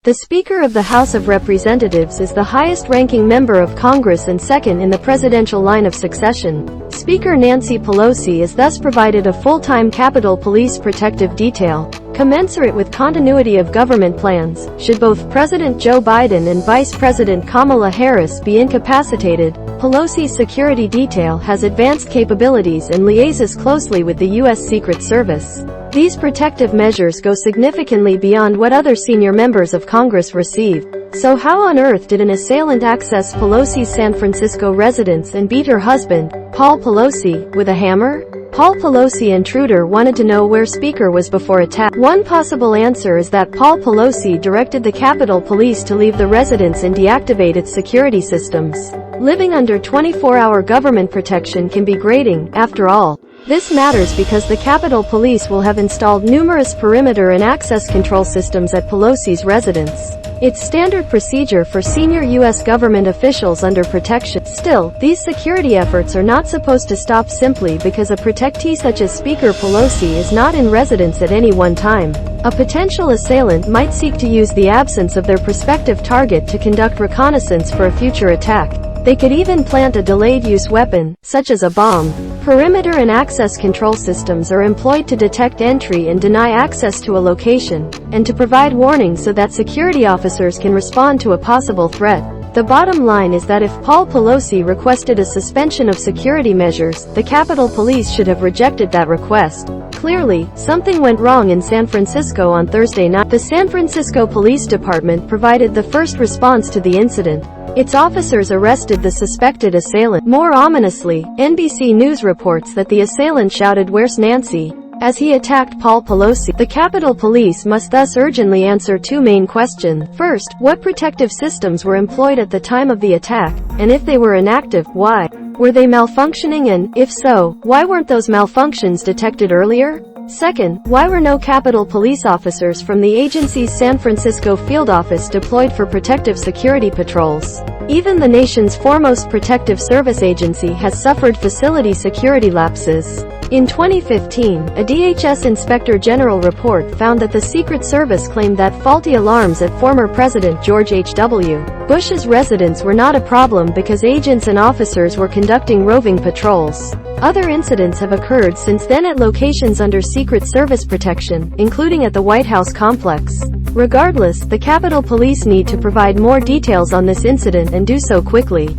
The Speaker of the House of Representatives is the highest-ranking member of Congress and second in the presidential line of succession. Speaker Nancy Pelosi is thus provided a full-time Capitol Police protective detail, commensurate with continuity of government plans, should both President Joe Biden and Vice President Kamala Harris be incapacitated. Pelosi's security detail has advanced capabilities and liaises closely with the U.S. Secret Service. These protective measures go significantly beyond what other senior members of Congress receive. So how on earth did an assailant access Pelosi's San Francisco residence and beat her husband, Paul Pelosi, with a hammer? Paul Pelosi, intruder, wanted to know where Speaker was before attack. One possible answer is that Paul Pelosi directed the Capitol Police to leave the residence and deactivate its security systems. Living under 24-hour government protection can be grating, after all. This matters because the Capitol Police will have installed numerous perimeter and access control systems at Pelosi's residence. It's standard procedure for senior U.S. government officials under protection. Still, these security efforts are not supposed to stop simply because a protectee such as Speaker Pelosi is not in residence at any one time. A potential assailant might seek to use the absence of their prospective target to conduct reconnaissance for a future attack. They could even plant a delayed-use weapon, such as a bomb. Perimeter and access control systems are employed to detect entry and deny access to a location, and to provide warnings so that security officers can respond to a possible threat. The bottom line is that if Paul Pelosi requested a suspension of security measures, the Capitol Police should have rejected that request. Clearly, something went wrong in San Francisco on Thursday night. The San Francisco Police Department provided the first response to the incident. Its officers arrested the suspected assailant. More ominously, NBC News reports that the assailant shouted, "Where's Nancy?" as he attacked Paul Pelosi. The Capitol Police must thus urgently answer two main questions. First, what protective systems were employed at the time of the attack? And if they were inactive, why? Were they malfunctioning, and, if so, why weren't those malfunctions detected earlier? Second, why were no Capitol Police officers from the agency's San Francisco field office deployed for protective security patrols? Even the nation's foremost protective service agency has suffered facility security lapses. In 2015, a DHS Inspector General report found that the Secret Service claimed that faulty alarms at former President George H.W. Bush's residence were not a problem because agents and officers were conducting roving patrols. Other incidents have occurred since then at locations under Secret Service protection, including at the White House complex. Regardless, the Capitol Police need to provide more details on this incident and do so quickly.